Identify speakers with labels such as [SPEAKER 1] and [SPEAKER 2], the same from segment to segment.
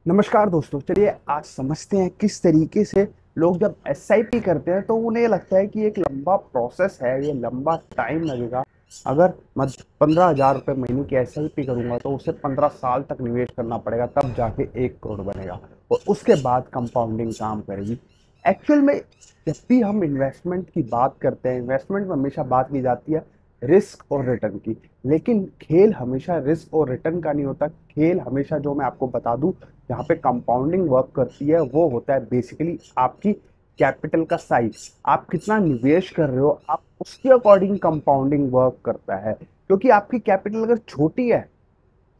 [SPEAKER 1] नमस्कार दोस्तों, चलिए आज समझते हैं किस तरीके से लोग जब एसआईपी करते हैं तो उन्हें लगता है कि एक लंबा प्रोसेस है, ये लंबा टाइम लगेगा। अगर मैं 15,000 रुपये महीने की एसआईपी करूंगा तो उसे 15 साल तक निवेश करना पड़ेगा, तब जाके 1 करोड़ बनेगा और उसके बाद कंपाउंडिंग काम करेगी। एक्चुअल में जब भी हम इन्वेस्टमेंट की बात करते हैं, इन्वेस्टमेंट में हमेशा बात की जाती है रिस्क और रिटर्न की, लेकिन खेल हमेशा रिस्क और रिटर्न का नहीं होता। खेल हमेशा, जो मैं आपको बता दूं, जहाँ पे कंपाउंडिंग वर्क करती है वो होता है बेसिकली आपकी कैपिटल का साइज। आप कितना निवेश कर रहे हो, आप उसके अकॉर्डिंग कंपाउंडिंग वर्क करता है। क्योंकि आपकी कैपिटल अगर छोटी है,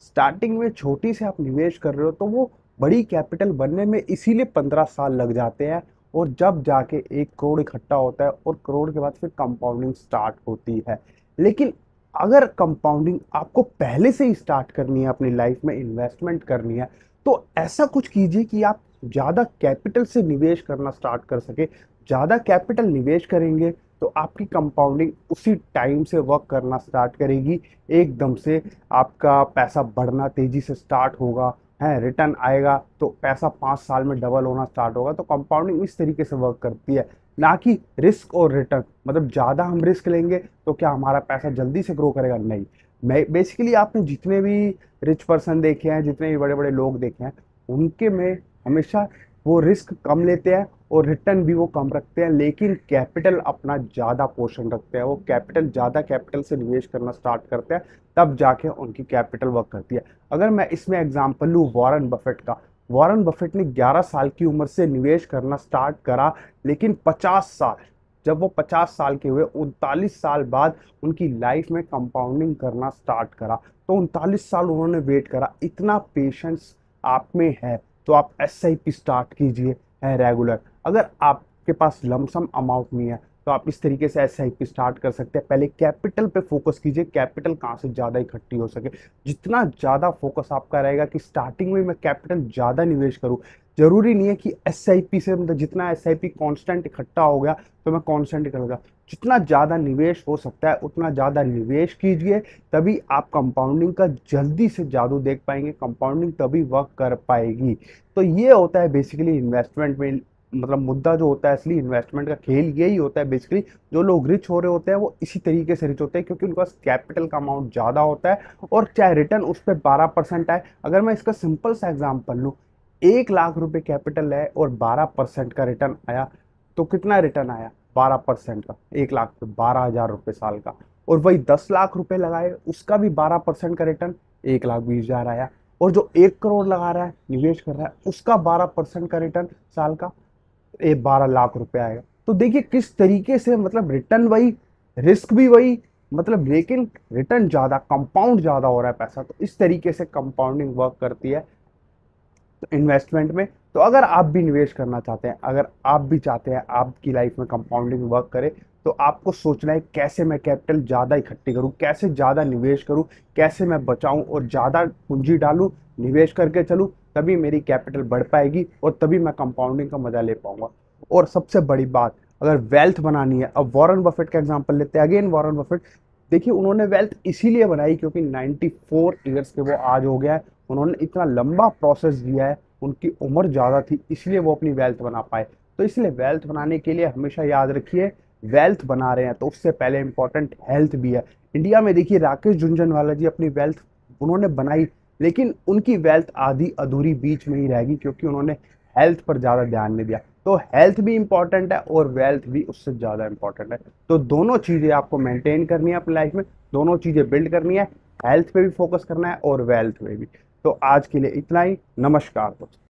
[SPEAKER 1] स्टार्टिंग में छोटी से आप निवेश कर रहे हो, तो वो बड़ी कैपिटल बनने में इसीलिए 15 साल लग जाते हैं। और जब जाके 1 करोड़ इकट्ठा होता है और करोड़ के बाद फिर कंपाउंडिंग स्टार्ट होती है। लेकिन अगर कंपाउंडिंग आपको पहले से ही स्टार्ट करनी है, अपनी लाइफ में इन्वेस्टमेंट करनी है, तो ऐसा कुछ कीजिए कि आप ज़्यादा कैपिटल से निवेश करना स्टार्ट कर सके। ज़्यादा कैपिटल निवेश करेंगे तो आपकी कंपाउंडिंग उसी टाइम से वर्क करना स्टार्ट करेगी। एकदम से आपका पैसा बढ़ना तेजी से स्टार्ट होगा, है रिटर्न आएगा तो पैसा 5 साल में डबल होना स्टार्ट होगा। तो कंपाउंडिंग इस तरीके से वर्क करती है, ना कि रिस्क और रिटर्न। मतलब ज़्यादा हम रिस्क लेंगे तो क्या हमारा पैसा जल्दी से ग्रो करेगा? नहीं। मैं बेसिकली, आपने जितने भी रिच पर्सन देखे हैं, जितने भी बड़े बड़े लोग देखे हैं, उनके में हमेशा वो रिस्क कम लेते हैं और रिटर्न भी वो कम रखते हैं, लेकिन कैपिटल अपना ज़्यादा पोर्शन रखते हैं। वो कैपिटल, ज़्यादा कैपिटल से निवेश करना स्टार्ट करते हैं, तब जाके उनकी कैपिटल वर्क करती है। अगर मैं इसमें एग्जांपल लूँ वॉरेन बफेट का, वॉरेन बफेट ने 11 साल की उम्र से निवेश करना स्टार्ट करा, लेकिन 50 साल, जब वो 50 साल के हुए, 39 साल बाद उनकी लाइफ में कंपाउंडिंग करना स्टार्ट करा। तो 39 साल उन्होंने वेट करा। इतना पेशेंस आप में है तो आप एसआईपी स्टार्ट कीजिए, है रेगुलर। अगर आपके पास लमसम अमाउंट नहीं है तो आप इस तरीके से एसआईपी स्टार्ट कर सकते हैं। पहले कैपिटल पे फोकस कीजिए, कैपिटल कहाँ से ज़्यादा इकट्ठी हो सके। जितना ज़्यादा फोकस आपका रहेगा कि स्टार्टिंग में मैं कैपिटल ज़्यादा निवेश करूँ, जरूरी नहीं है कि एसआईपी से, मतलब जितना एसआईपी कांस्टेंट इकट्ठा हो गया तो मैं कांस्टेंट इकट्ठा, जितना ज़्यादा निवेश हो सकता है उतना ज़्यादा निवेश कीजिए। तभी आप कंपाउंडिंग का जल्दी से जादू देख पाएंगे, कंपाउंडिंग तभी वर्क कर पाएगी। तो ये होता है बेसिकली इन्वेस्टमेंट में, मतलब मुद्दा जो होता है असली इन्वेस्टमेंट का खेल यही होता है बेसिकली। जो लोग रिच हो रहे होते हैं वो इसी तरीके से रिच होते हैं, क्योंकि उनके पास कैपिटल का अमाउंट ज़्यादा होता है और चाहे रिटर्न उस पर 12% आए। अगर मैं इसका सिंपल सा एग्जाम्पल लूँ, 1 लाख रुपए कैपिटल है और 12% का रिटर्न आया, तो कितना रिटर्न आया? 12% का 1 लाख पे 12,000 रुपये साल का। और वही 10 लाख रुपए लगाए, उसका भी 12% का रिटर्न, 1,20,000 आया। और जो 1 करोड़ लगा रहा है, निवेश कर रहा है, उसका 12% का रिटर्न साल का, 12 लाख रुपए आएगा। तो देखिए किस तरीके से, मतलब रिटर्न वही, रिस्क भी वही, मतलब लेकिन रिटर्न ज्यादा, कंपाउंड ज्यादा हो रहा है पैसा। तो इस तरीके से कंपाउंडिंग वर्क करती है इन्वेस्टमेंट में। तो अगर आप भी निवेश करना चाहते हैं, अगर आप भी चाहते हैं आपकी लाइफ में कंपाउंडिंग वर्क करे, तो आपको सोचना है कैसे मैं कैपिटल ज़्यादा इकट्ठी करूं, कैसे ज़्यादा निवेश करूं, कैसे मैं बचाऊं और ज़्यादा पूंजी डालूं, निवेश करके चलूं। तभी मेरी कैपिटल बढ़ पाएगी और तभी मैं कंपाउंडिंग का मजा ले पाऊंगा। और सबसे बड़ी बात, अगर वेल्थ बनानी है, अब वॉरेन बफेट का एग्जाम्पल लेते हैं। अगेन वॉरेन बफेट, देखिए उन्होंने वेल्थ इसीलिए बनाई क्योंकि 94 ईयर्स के वो आज हो गया है। उन्होंने इतना लंबा प्रोसेस दिया है, उनकी उम्र ज़्यादा थी, इसलिए वो अपनी वेल्थ बना पाए। तो इसलिए वेल्थ बनाने के लिए हमेशा याद रखिए, वेल्थ बना रहे हैं तो उससे पहले इंपॉर्टेंट हेल्थ भी है। इंडिया में देखिए राकेश झुनझुनवाला जी अपनी वेल्थ उन्होंने बनाई, लेकिन उनकी वेल्थ आधी अधूरी बीच में ही रहेगी क्योंकि उन्होंने हेल्थ पर ज़्यादा ध्यान नहीं दिया। तो हेल्थ भी इंपॉर्टेंट है और वेल्थ भी उससे ज़्यादा इंपॉर्टेंट है। तो दोनों चीज़ें आपको मेंटेन करनी है अपनी लाइफ में, दोनों चीज़ें बिल्ड करनी है। हेल्थ पे भी फोकस करना है और वेल्थ पे भी। तो आज के लिए इतना ही। नमस्कार दोस्तों।